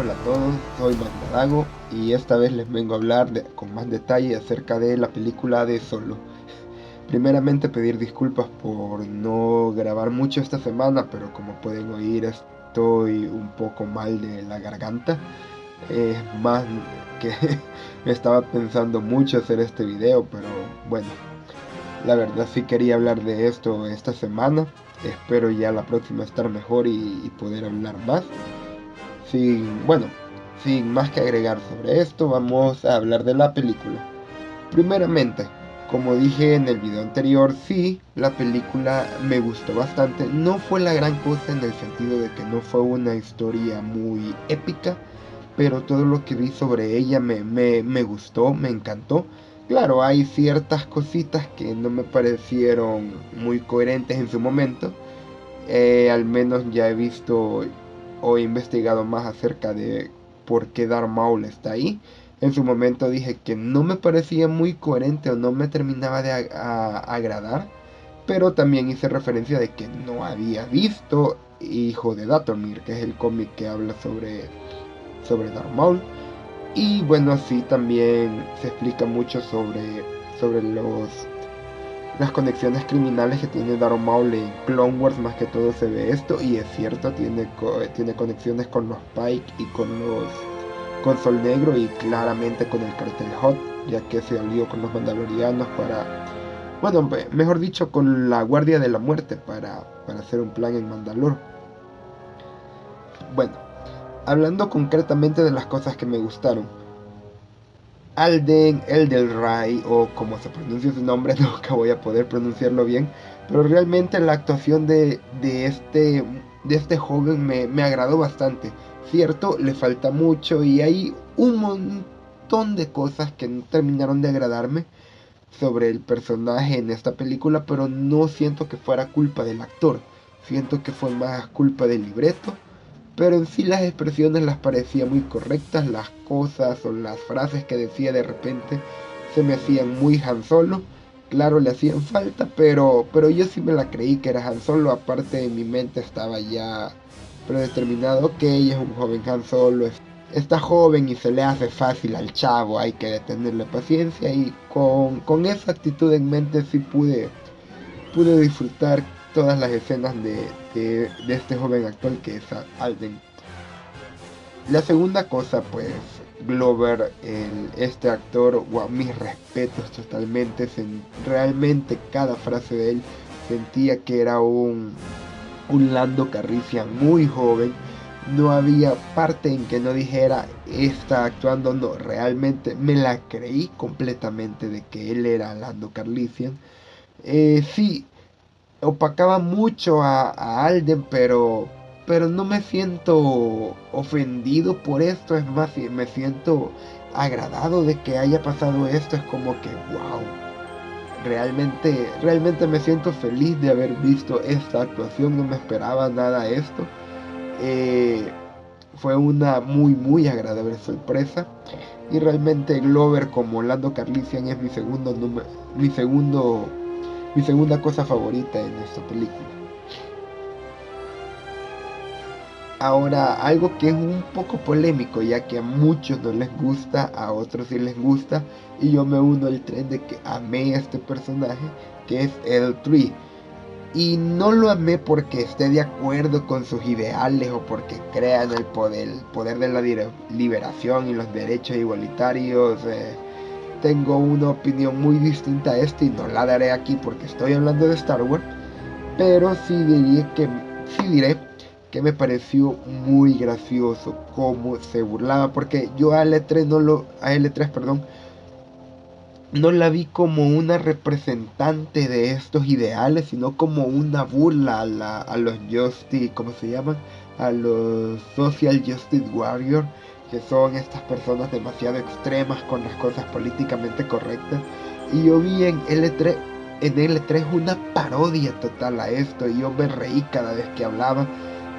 Hola a todos, soy Mandarago y esta vez les vengo a hablar con más detalle acerca de la película de Solo. Primeramente pedir disculpas por no grabar mucho esta semana, pero como pueden oír estoy un poco mal de la garganta. Es más que estaba pensando mucho hacer este video, pero bueno, la verdad sí quería hablar de esto esta semana. Espero ya la próxima estar mejor y poder hablar más. Bueno, sin más que agregar sobre esto, vamos a hablar de la película. Primeramente, como dije en el video anterior, sí, la película me gustó bastante. No fue la gran cosa en el sentido de que no fue una historia muy épica, pero todo lo que vi sobre ella me gustó, me encantó. Claro, hay ciertas cositas que no me parecieron muy coherentes en su momento. Al menos ya he visto o he investigado más acerca de por qué Darth Maul está ahí. En su momento dije que no me parecía muy coherente o no me terminaba de agradar, pero también hice referencia de que no había visto Hijo de Dathomir, que es el cómic que habla sobre Darth Maul. Y bueno, sí, también se explica mucho sobre las conexiones criminales que tiene Darth Maul en Clone Wars. Más que todo se ve esto, y es cierto, tiene conexiones con los Pike y con Sol Negro, y claramente con el cartel Hot, ya que se alió con los Mandalorianos bueno, mejor dicho, con la Guardia de la Muerte para hacer un plan en Mandalore. Bueno, hablando concretamente de las cosas que me gustaron, Alden Eldelray, o como se pronuncia su nombre, nunca voy a poder pronunciarlo bien, pero realmente la actuación de este joven me agradó bastante. Cierto, le falta mucho y hay un montón de cosas que no terminaron de agradarme sobre el personaje en esta película, pero no siento que fuera culpa del actor, siento que fue más culpa del libreto. Pero en sí las expresiones las parecía muy correctas, las cosas o las frases que decía de repente se me hacían muy Han Solo. Claro, le hacían falta, pero yo sí me la creí que era Han Solo. Aparte, en mi mente estaba ya predeterminado que ella es un joven Han Solo. Está joven y se le hace fácil al chavo, hay que tenerle paciencia. Y con esa actitud en mente sí pude disfrutar todas las escenas de este joven actor que es Alden. La segunda cosa, pues, Glover, este actor, wow, mis respetos totalmente. Realmente cada frase de él sentía que era un Lando Calrissian muy joven. No había parte en que no dijera está actuando, no, realmente me la creí completamente de que él era Lando Calrissian. Sí, opacaba mucho a Alden, pero no me siento ofendido por esto. Es más, me siento agradado de que haya pasado esto. Es como que, wow, realmente me siento feliz de haber visto esta actuación. No me esperaba nada esto. Eh, Fue una muy agradable sorpresa. Y realmente Glover como Lando Calrissian es mi segundo mi segunda cosa favorita en esta película. Ahora, algo que es un poco polémico, ya que a muchos no les gusta, a otros sí les gusta, y yo me uno al tren de que amé a este personaje, que es L3. Y no lo amé porque esté de acuerdo con sus ideales o porque crea en el poder de la liberación y los derechos igualitarios. Tengo una opinión muy distinta a esto y no la daré aquí porque estoy hablando de Star Wars. Pero sí diré que me pareció muy gracioso cómo se burlaba, porque yo a L3, perdón, no la vi como una representante de estos ideales, sino como una burla a los Justice, ¿cómo se llaman? A los Social Justice Warriors, que son estas personas demasiado extremas con las cosas políticamente correctas. Y yo vi en L3 una parodia total a esto, y yo me reí cada vez que hablaba,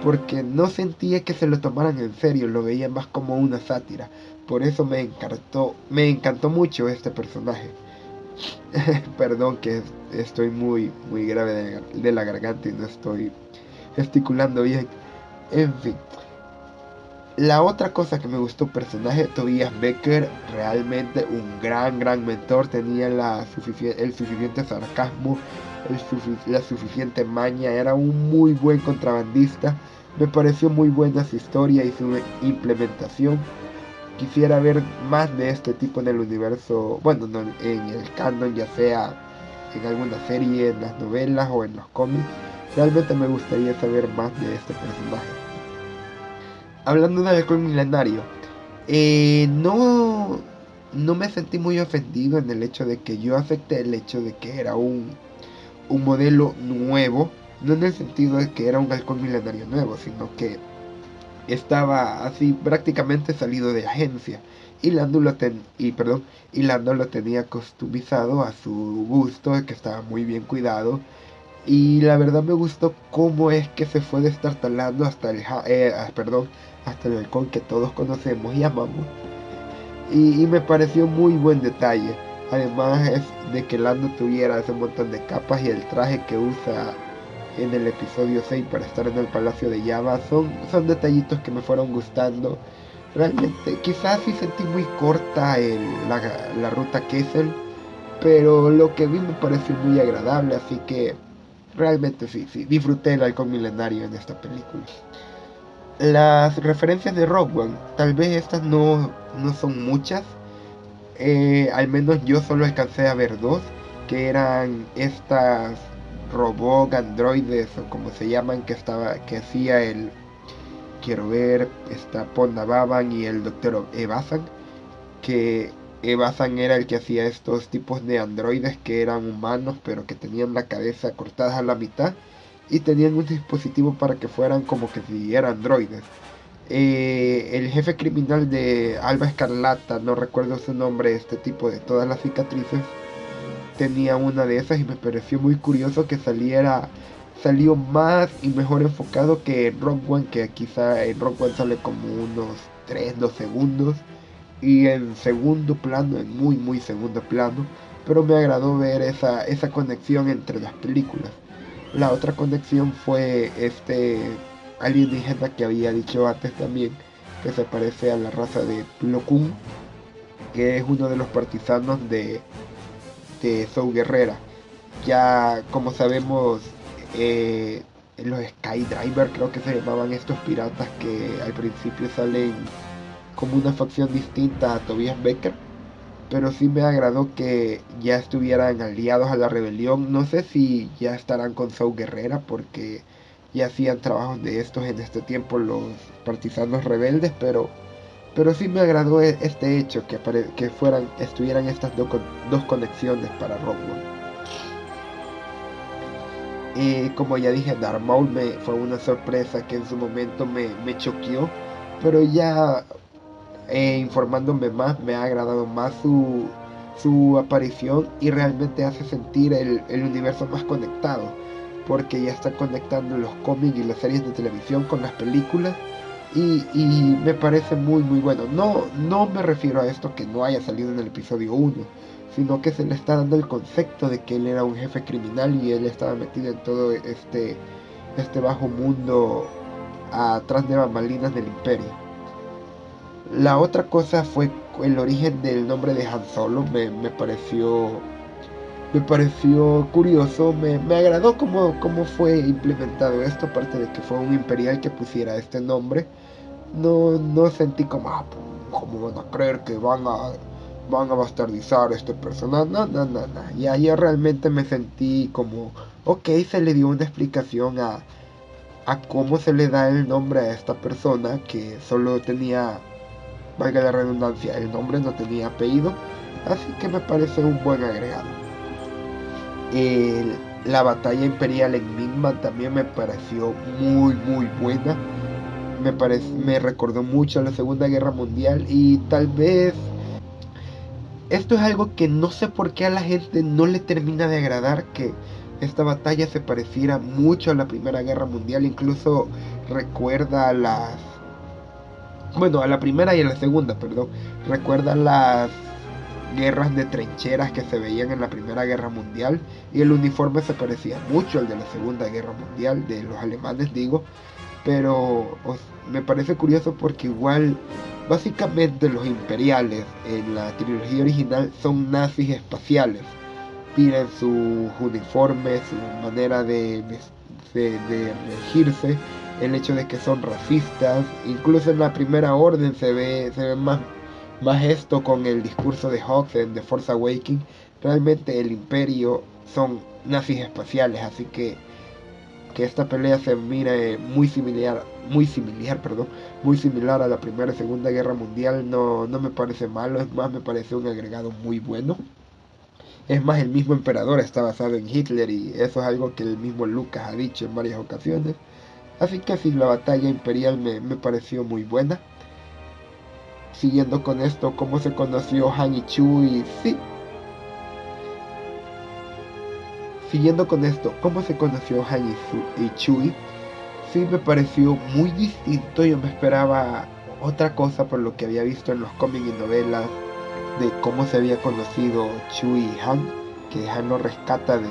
porque no sentía que se lo tomaran en serio, lo veía más como una sátira. Por eso me encantó mucho este personaje. Perdón que estoy muy grave de la garganta y no estoy gesticulando bien. En fin, La otra cosa que me gustó, personaje Tobias Becker, realmente un gran mentor, tenía el suficiente sarcasmo, la suficiente maña, era un muy buen contrabandista. Me pareció muy buena su historia y su implementación. Quisiera ver más de este tipo en el universo, bueno, no, en el canon, ya sea en alguna serie, en las novelas o en los cómics. Realmente me gustaría saber más de este personaje. Hablando del halcón milenario, no me sentí muy ofendido en el hecho de que yo acepté el hecho de que era un modelo nuevo, no en el sentido de que era un halcón milenario nuevo, sino que estaba así prácticamente salido de agencia. Y Lando lo tenía customizado a su gusto, que estaba muy bien cuidado. Y la verdad me gustó cómo es que se fue destartalando hasta el halcón que todos conocemos y amamos. Y me pareció muy buen detalle. Además es de que Lando tuviera ese montón de capas y el traje que usa en el episodio 6 para estar en el Palacio de Jabba son detallitos que me fueron gustando. Realmente, quizás sí sentí muy corta la ruta Kessel, pero lo que vi me pareció muy agradable, así que realmente sí, disfruté el halcón milenario en esta película. Las referencias de Rogue One, tal vez estas no son muchas, al menos yo solo alcancé a ver dos, que eran estas robot androides o como se llaman, que hacía quiero ver, está Ponda Baban y el doctor Evazan, que Evazan era el que hacía estos tipos de androides que eran humanos pero que tenían la cabeza cortada a la mitad y tenían un dispositivo para que fueran como que si eran androides. El jefe criminal de Alba Escarlata, no recuerdo su nombre, este tipo de todas las cicatrices, tenía una de esas y me pareció muy curioso que salió más y mejor enfocado que en Rogue One, que quizá en Rogue One sale como unos 2 segundos y en segundo plano, en muy segundo plano, pero me agradó ver esa conexión entre las películas. La otra conexión fue este alienígena que había dicho antes también, que se parece a la raza de Plo Koon, que es uno de los partisanos de Saw Gerrera. Ya como sabemos, los Skydiver creo que se llamaban estos piratas que al principio salen como una facción distinta a Tobias Becker, pero sí me agradó que ya estuvieran aliados a la rebelión. No sé si ya estarán con Saw Gerrera porque ya hacían trabajos de estos en este tiempo los partisanos rebeldes, pero sí me agradó este hecho que estuvieran estas dos conexiones para Rockwell. Como ya dije, Darth Maul fue una sorpresa que en su momento me choqueó, pero ya informándome más, me ha agradado más su aparición y realmente hace sentir el universo más conectado, porque ya está conectando los cómics y las series de televisión con las películas y me parece muy bueno. No me refiero a esto que no haya salido en el episodio 1, sino que se le está dando el concepto de que él era un jefe criminal y él estaba metido en todo este bajo mundo atrás de bambalinas del imperio. La otra cosa fue el origen del nombre de Han Solo. Me pareció curioso, me agradó cómo fue implementado esto, aparte de que fue un imperial que pusiera este nombre. No sentí como, ¿cómo van a creer que van a bastardizar a este personaje? No. Ya yo realmente me sentí como, ok, se le dio una explicación a cómo se le da el nombre a esta persona que solo tenía, valga la redundancia, el nombre, no tenía apellido, así que me parece un buen agregado. La batalla imperial en Mingman también me pareció muy buena. Me recordó mucho a la Segunda Guerra Mundial y tal vez esto es algo que no sé por qué a la gente no le termina de agradar, que esta batalla se pareciera mucho a la Primera Guerra Mundial, incluso recuerda a la primera y a la segunda, perdón, recuerda las guerras de trincheras que se veían en la Primera Guerra Mundial y el uniforme se parecía mucho al de la Segunda Guerra Mundial, de los alemanes digo, pero me parece curioso porque igual, básicamente los imperiales en la trilogía original son nazis espaciales. Tienen sus uniformes, su manera de regirse, el hecho de que son racistas. Incluso en la Primera Orden se ve más esto con el discurso de Hux en The Force Awakens. Realmente el imperio son nazis espaciales, así que esta pelea se mire muy similar a la Primera y Segunda Guerra Mundial, no me parece malo, es más, me parece un agregado muy bueno. Es más, el mismo emperador está basado en Hitler y eso es algo que el mismo Lucas ha dicho en varias ocasiones. Así que sí, la batalla imperial me pareció muy buena. Siguiendo con esto, cómo se conoció Han y Chewie, sí. Siguiendo con esto, cómo se conoció Han y Chewie, sí me pareció muy distinto. Yo me esperaba otra cosa por lo que había visto en los cómics y novelas de cómo se había conocido Chewie y Han, que Han lo rescata de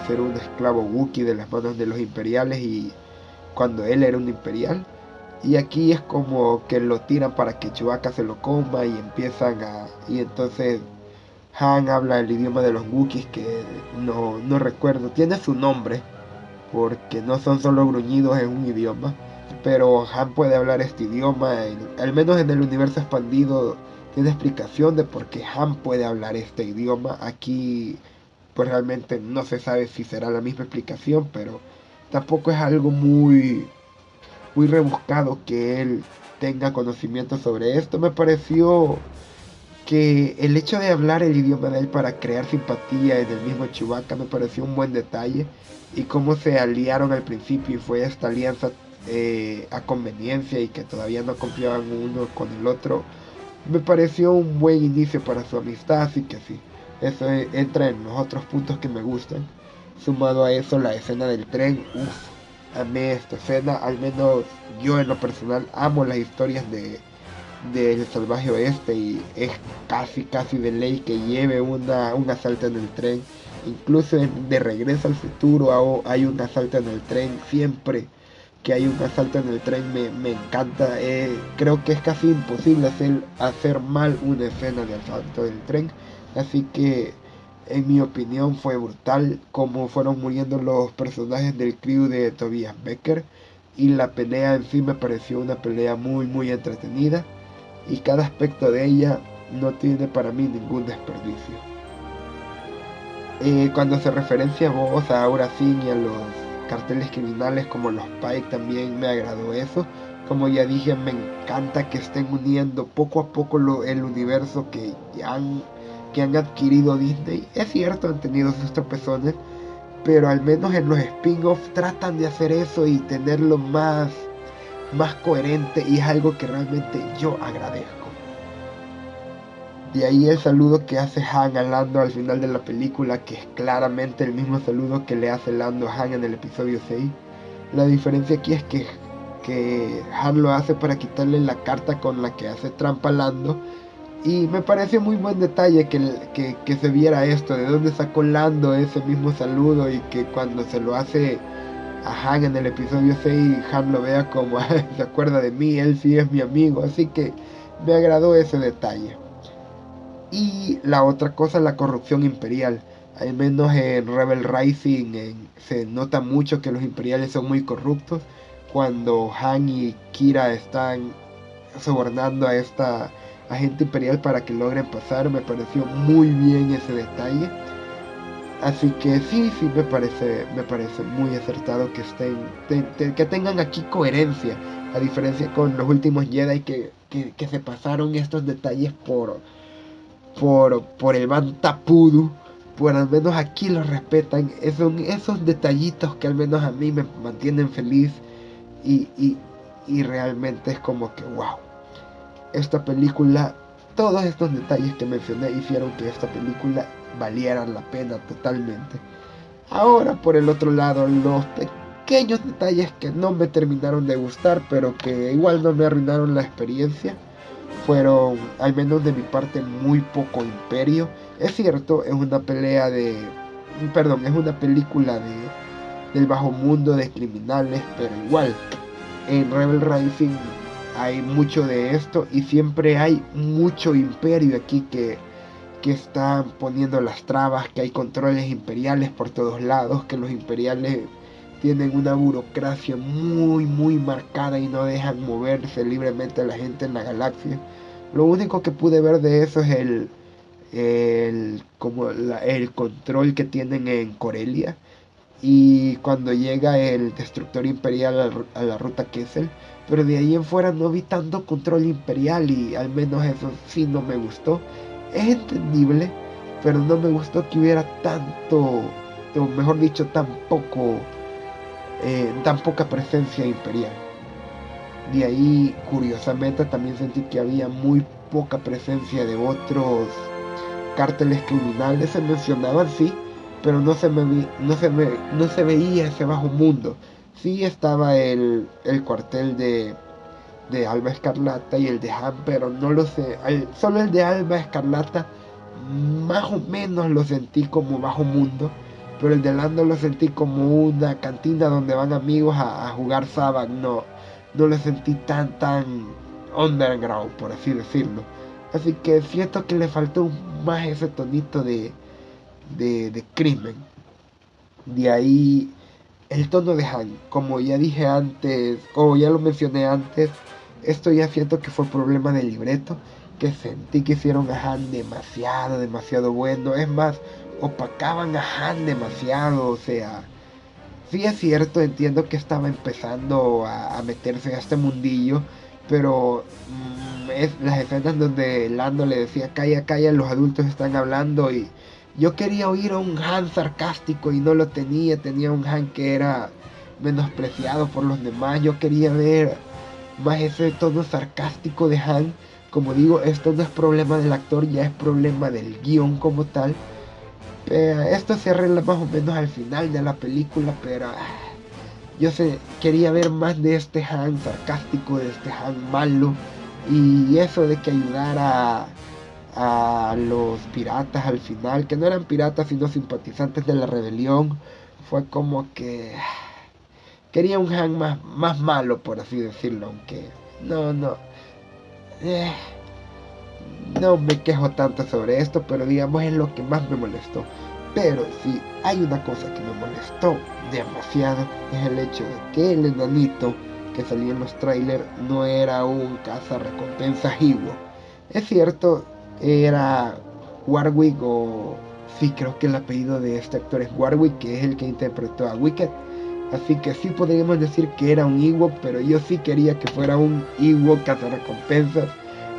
ser un esclavo Wookiee de las manos de los imperiales y cuando él era un imperial. Y aquí es como que lo tiran para que Chewbacca se lo coma y empiezan a... Y entonces Han habla el idioma de los Wookiees que no recuerdo. Tiene su nombre porque no son solo gruñidos en un idioma. Pero Han puede hablar este idioma. Al menos en el universo expandido tiene explicación de por qué Han puede hablar este idioma. Aquí pues realmente no se sabe si será la misma explicación, pero tampoco es algo muy rebuscado que él tenga conocimiento sobre esto. Me pareció que el hecho de hablar el idioma de él para crear simpatía en el mismo Chewbacca me pareció un buen detalle, y cómo se aliaron al principio y fue esta alianza a conveniencia y que todavía no confiaban uno con el otro, me pareció un buen inicio para su amistad. Así que sí, eso entra en los otros puntos que me gustan. Sumado a eso, la escena del tren, amé esta escena. Al menos yo en lo personal amo las historias del salvaje oeste y es casi de ley que lleve un asalto en el tren. Incluso de Regreso al Futuro hay un asalto en el tren. Siempre que hay un asalto en el tren me encanta. Creo que es casi imposible hacer mal una escena de asalto del tren. Así que en mi opinión fue brutal como fueron muriendo los personajes del crew de Tobias Becker, y la pelea en sí me pareció una pelea muy entretenida, y cada aspecto de ella no tiene para mí ningún desperdicio. Cuando se referencia a vos, a Aura Singh y a los carteles criminales como los Pike, también me agradó eso. Como ya dije, me encanta que estén uniendo poco a poco el universo que han adquirido Disney. Es cierto, han tenido sus tropezones, pero al menos en los spin-offs tratan de hacer eso y tenerlo más coherente, y es algo que realmente yo agradezco. De ahí el saludo que hace Han a Lando al final de la película, que es claramente el mismo saludo que le hace Lando a Han en el episodio 6. La diferencia aquí es que Han lo hace para quitarle la carta con la que hace trampa a Lando. Y me parece muy buen detalle que se viera esto, de dónde sacó Lando ese mismo saludo, y que cuando se lo hace a Han en el episodio 6, Han lo vea como se acuerda de mí, él sí es mi amigo. Así que me agradó ese detalle. Y la otra cosa, la corrupción imperial. Al menos en Rebel Rising se nota mucho que los imperiales son muy corruptos. Cuando Han y Kira están sobornando a esta agente imperial para que logren pasar, me pareció muy bien ese detalle. Así que sí, me parece muy acertado que que tengan aquí coherencia, a diferencia con los últimos Jedi que se pasaron estos detalles por el Bantapudu. Por al menos aquí lo respetan. Son esos detallitos que al menos a mí me mantienen feliz, y, y, y realmente es como que wow. Esta película, todos estos detalles que mencioné hicieron que esta película valiera la pena totalmente. Ahora por el otro lado, los pequeños detalles que no me terminaron de gustar, pero que igual no me arruinaron la experiencia, fueron, al menos de mi parte, muy poco imperio. Es cierto, es una pelea es una película del bajo mundo de criminales, pero igual en Rebel Rising hay mucho de esto y siempre hay mucho imperio aquí que están poniendo las trabas, que hay controles imperiales por todos lados, que los imperiales tienen una burocracia muy marcada y no dejan moverse libremente a la gente en la galaxia. Lo único que pude ver de eso es el control que tienen en Corelia y cuando llega el destructor imperial a la ruta Kessel, pero de ahí en fuera no vi tanto control imperial y al menos eso sí no me gustó. Es entendible, pero no me gustó que hubiera tanto, o mejor dicho, tan poca presencia imperial. De ahí, curiosamente, también sentí que había muy poca presencia de otros cárteles criminales. Se mencionaban, sí, pero no se veía ese bajo mundo. Sí estaba el cuartel de Alba Escarlata y el de Han, pero no lo sé. Solo el de Alba Escarlata más o menos lo sentí como bajo mundo, pero el de Lando lo sentí como una cantina donde van amigos a jugar Sabbath. No lo sentí tan underground, por así decirlo. Así que siento que le faltó más ese tonito de crimen. De ahí el tono de Han, como ya dije antes, o ya lo mencioné antes, esto ya siento que fue problema del libreto, que sentí que hicieron a Han demasiado bueno. Es más, opacaban a Han demasiado, o sea, sí es cierto, entiendo que estaba empezando a meterse a este mundillo, pero es las escenas donde Lando le decía, calla, calla, los adultos están hablando y yo quería oír a un Han sarcástico y no lo tenía un Han que era menospreciado por los demás. Yo quería ver más ese tono sarcástico de Han. Como digo, esto no es problema del actor, ya es problema del guión como tal. Esto se arregla más o menos al final de la película, pero quería ver más de este Han sarcástico, de este Han malo, y eso de que ayudara a los piratas al final, que no eran piratas sino simpatizantes de la rebelión, fue como que quería un Han más malo, por así decirlo, aunque no, eh, no me quejo tanto sobre esto, pero digamos es lo que más me molestó. Pero si hay una cosa que me molestó demasiado, es el hecho de que el enanito que salía en los trailers no era un cazarrecompensas Ewok. Es cierto, era Warwick, o sí, creo que el apellido de este actor es Warwick, que es el que interpretó a Wicked. Así que sí podríamos decir que era un Ewok, pero yo sí quería que fuera un Ewok cazarrecompensas.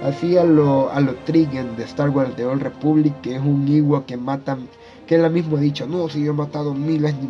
Así a lo Trigen de Star Wars The Old Republic, que es un Ewok que matan, que él mismo ha dicho, no, si yo he matado miles de